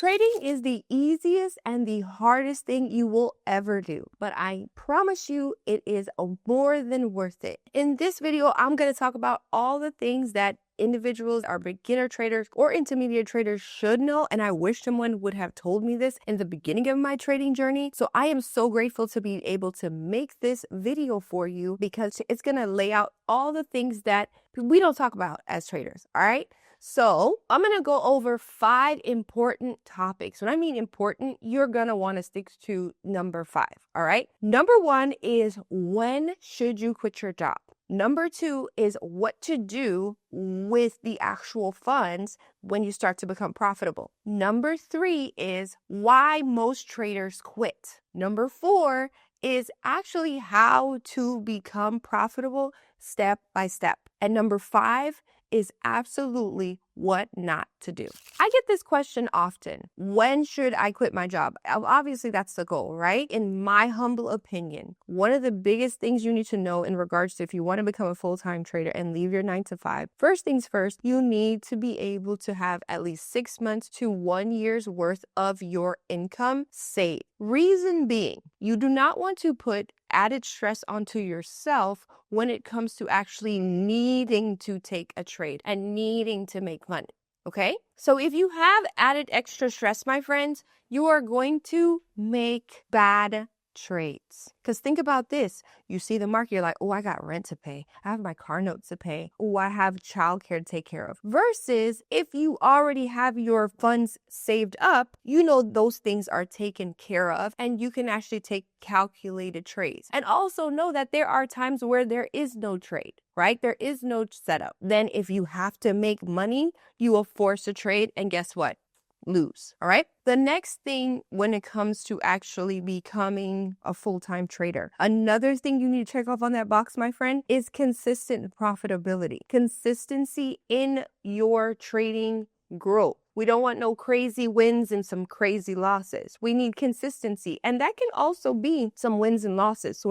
Trading is the easiest and the hardest thing you will ever do, but I promise you it is more than worth it. In this video, I'm going to talk about all the things that individuals or beginner traders or intermediate traders should know, and I wish someone would have told me this in the beginning of my trading journey. So I am so grateful to be able to make this video for you because it's going to lay out all the things that we don't talk about as traders. All right. So I'm going to go over 5 important topics. When I mean important, you're going to want to stick to number 5. All right. Number 1 is when should you quit your job? Number 2 is what to do with the actual funds when you start to become profitable. Number 3 is why most traders quit. Number 4 is actually how to become profitable step by step. And number 5 is absolutely what not to do. I get this question often. When should I quit my job? Obviously, that's the goal, right? In my humble opinion, one of the biggest things you need to know in regards to if you want to become a full-time trader and leave your 9 to 5, first things first, you need to be able to have at least 6 months to 1 year's worth of your income saved. Reason being, you do not want to put added stress onto yourself when it comes to actually needing to take a trade and needing to make money. Okay? So if you have added extra stress, my friends, you are going to make bad trades. Because think about this. You see the market, you're like, oh, I got rent to pay. I have my car notes to pay. Oh, I have childcare to take care of. Versus if you already have your funds saved up, you know those things are taken care of and you can actually take calculated trades. And also know that there are times where there is no trade, right? There is no setup. Then if you have to make money, you will force a trade and guess what? Lose. All right. The next thing when it comes to actually becoming a full-time trader, another thing you need to check off on that box, my friend, is consistent profitability. Consistency in your trading growth. We don't want no crazy wins and some crazy losses. We need consistency. And that can also be some wins and losses,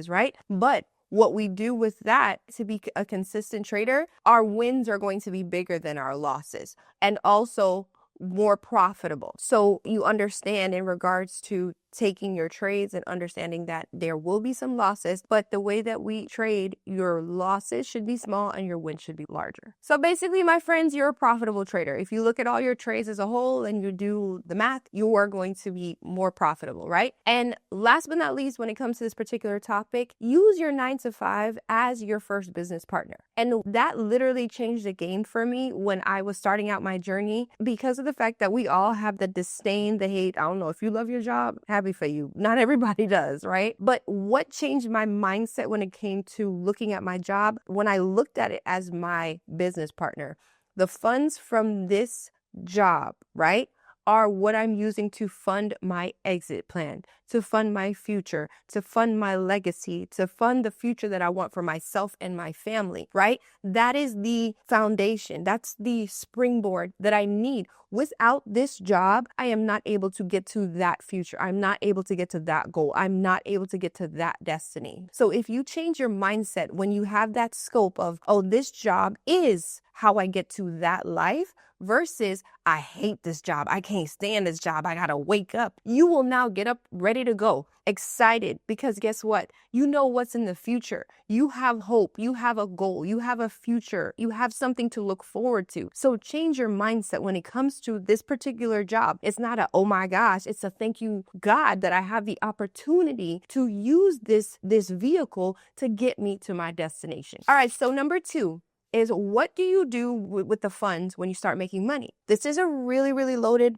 right? But what we do with that to be a consistent trader, our wins are going to be bigger than our losses. And also more profitable. So you understand in regards to taking your trades and understanding that there will be some losses, but the way that we trade, your losses should be small and your wins should be larger. So basically, my friends, you're a profitable trader. If you look at all your trades as a whole and you do the math, you are going to be more profitable, right? And last but not least, when it comes to this particular topic, use your 9 to 5 as your first business partner. And that literally changed the game for me when I was starting out my journey because of the fact that we all have the disdain, the hate. I don't know if you love your job, happy for you. Not everybody does, right? But what changed my mindset when it came to looking at my job, when I looked at it as my business partner, the funds from this job, right, are what I'm using to fund my exit plan, to fund my future, to fund my legacy, to fund the future that I want for myself and my family, right? That is the foundation. That's the springboard that I need. Without this job, I am not able to get to that future. I'm not able to get to that goal. I'm not able to get to that destiny. So if you change your mindset when you have that scope of, oh, this job is how I get to that life, versus I hate this job, I can't stand this job, I gotta wake up. You will now get up ready to go, excited, because guess what? You know what's in the future. You have hope, you have a goal, you have a future, you have something to look forward to. So change your mindset when it comes to this particular job. It's not a, oh my gosh, it's a thank you God that I have the opportunity to use this vehicle to get me to my destination. All right, so number 2 is what do you do with the funds when you start making money? This is a really loaded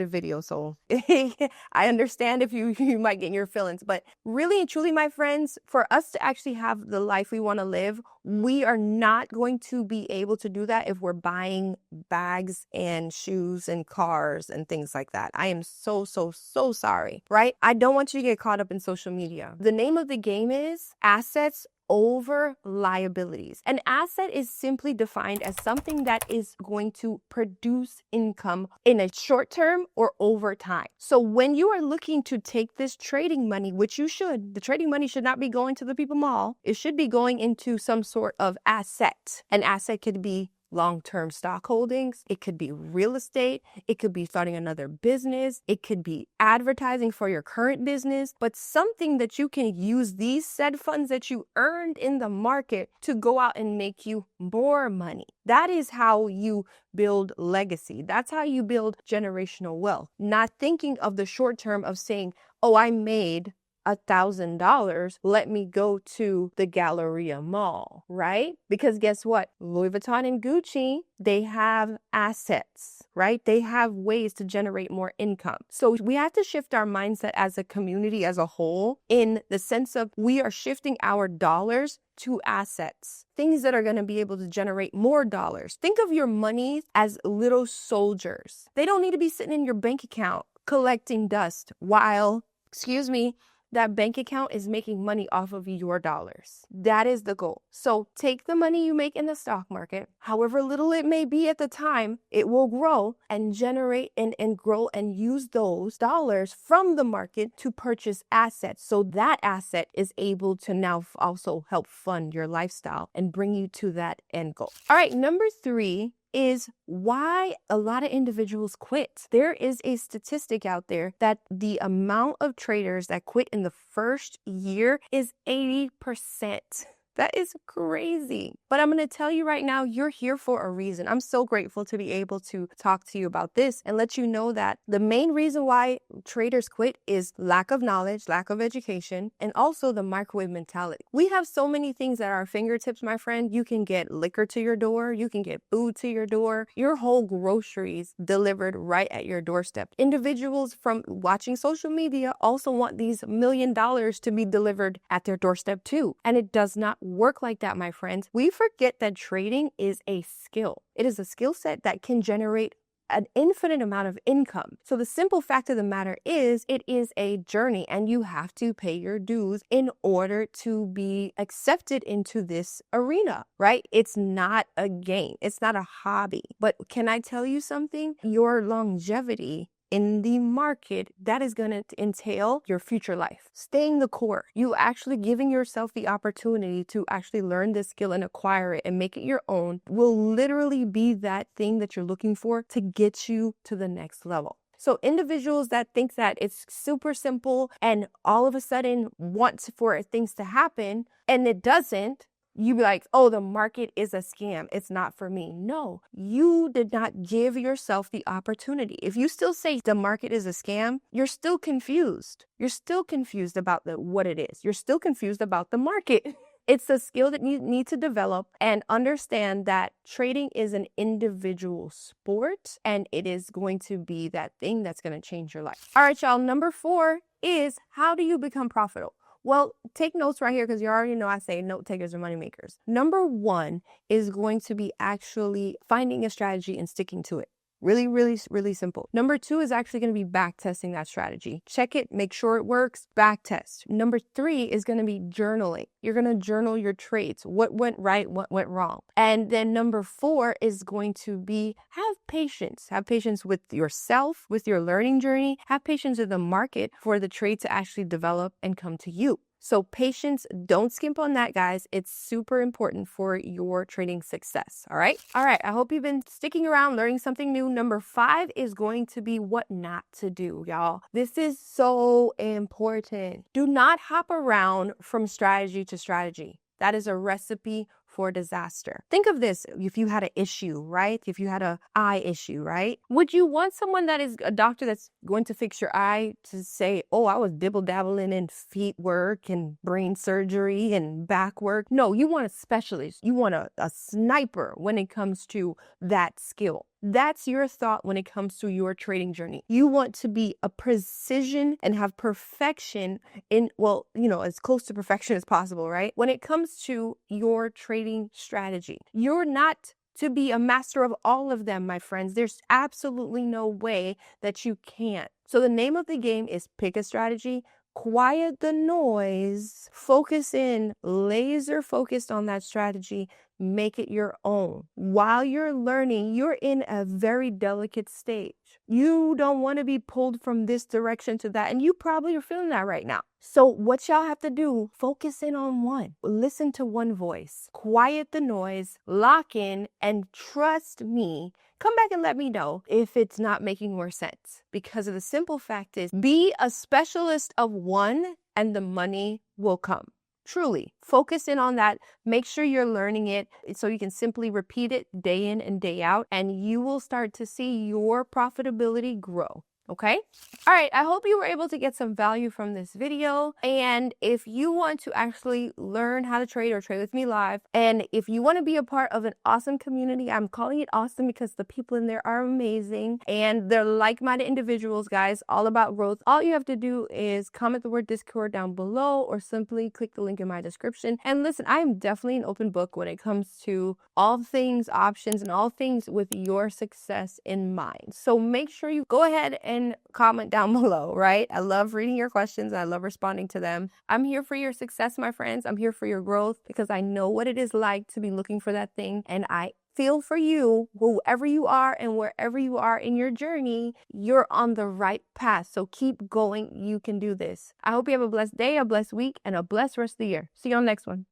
video, so I understand if you might get in your feelings, but really and truly, my friends, for us to actually have the life we want to live, we are not going to be able to do that if we're buying bags and shoes and cars and things like that. I am so sorry, right? I don't want you to get caught up in social media. The name of the game is assets over liabilities. An asset is simply defined as something that is going to produce income in a short term or over time. So when you are looking to take this trading money, which you should, the trading money should not be going to the people mall. It should be going into some sort of asset. An asset could be long-term stock holdings. It could be real estate. It could be starting another business. It could be advertising for your current business, but something that you can use these said funds that you earned in the market to go out and make you more money. That is how you build legacy. That's how you build generational wealth. Not thinking of the short term of saying, oh, I made $1,000, let me go to the Galleria Mall, right? Because guess what? Louis Vuitton and Gucci, they have assets, right? They have ways to generate more income. So we have to shift our mindset as a community as a whole in the sense of we are shifting our dollars to assets, things that are going to be able to generate more dollars. Think of your money as little soldiers. They don't need to be sitting in your bank account collecting dust while, that bank account is making money off of your dollars. That is the goal. So take the money you make in the stock market, however little it may be at the time, it will grow and generate and grow and use those dollars from the market to purchase assets. So that asset is able to now also help fund your lifestyle and bring you to that end goal. All right, number 3 is why a lot of individuals quit. There is a statistic out there that the amount of traders that quit in the first year is 80%. That is crazy. But I'm going to tell you right now, you're here for a reason. I'm so grateful to be able to talk to you about this and let you know that the main reason why traders quit is lack of knowledge, lack of education, and also the microwave mentality. We have so many things at our fingertips, my friend. You can get liquor to your door. You can get food to your door. Your whole groceries delivered right at your doorstep. Individuals from watching social media also want these $1 million to be delivered at their doorstep too. And it does not work like that, my friends. We forget that trading is a skill. It is a skill set that can generate an infinite amount of income. So the simple fact of the matter is it is a journey and you have to pay your dues in order to be accepted into this arena, right? It's not a game. It's not a hobby. But can I tell you something? Your longevity in the market, that is going to entail your future life. Staying the core, you actually giving yourself the opportunity to actually learn this skill and acquire it and make it your own will literally be that thing that you're looking for to get you to the next level. So individuals that think that it's super simple and all of a sudden want for things to happen and it doesn't, you be like, oh, the market is a scam. It's not for me. No, you did not give yourself the opportunity. If you still say the market is a scam, you're still confused. You're still confused about what it is. You're still confused about the market. It's a skill that you need to develop and understand that trading is an individual sport and it is going to be that thing that's going to change your life. All right, y'all. Number 4 is how do you become profitable? Well, take notes right here because you already know I say note takers are money makers. Number 1 is going to be actually finding a strategy and sticking to it. Really, really, really simple. Number 2 is actually going to be back testing that strategy. Check it, make sure it works, back test. Number 3 is going to be journaling. You're going to journal your trades. What went right, what went wrong. And then number 4 is going to be have patience. Have patience with yourself, with your learning journey. Have patience with the market for the trade to actually develop and come to you. So patience, don't skimp on that, guys. It's super important for your trading success. All right. I hope you've been sticking around, learning something new. Number 5 is going to be what not to do, y'all. This is so important. Do not hop around from strategy to strategy. That is a recipe for disaster. Think of this. If you had an issue, right? If you had an eye issue, right? Would you want someone that is a doctor that's going to fix your eye to say, oh, I was dibble dabbling in feet work and brain surgery and back work? No, you want a specialist. You want a sniper when it comes to that skill. That's your thought when it comes to your trading journey. You want to be a precision and have perfection in, well, as close to perfection as possible, right? When it comes to your trading strategy, you're not to be a master of all of them, my friends. There's absolutely no way that you can't. So the name of the game is pick a strategy, quiet the noise, focus in, laser focused on that strategy, make it your own. While you're learning, you're in a very delicate stage. You don't want to be pulled from this direction to that, and you probably are feeling that right now. So what y'all have to do, focus in on one. Listen to one voice. Quiet the noise, lock in, and trust me. Come back and let me know if it's not making more sense. Because the simple fact is, be a specialist of one and the money will come. Truly, focus in on that. Make sure you're learning it so you can simply repeat it day in and day out, and you will start to see your profitability grow. Okay? All right, I hope you were able to get some value from this video. And if you want to actually learn how to trade or trade with me live, and if you want to be a part of an awesome community, I'm calling it awesome because the people in there are amazing and they're like-minded individuals, guys, all about growth. All you have to do is comment the word Discord down below or simply click the link in my description. And listen, I am definitely an open book when it comes to all things options and all things with your success in mind. So make sure you go ahead and comment down below, right? I love reading your questions. I love responding to them. I'm here for your success, my friends. I'm here for your growth because I know what it is like to be looking for that thing. And I feel for you, whoever you are and wherever you are in your journey, you're on the right path. So keep going. You can do this. I hope you have a blessed day, a blessed week, and a blessed rest of the year. See you on the next one.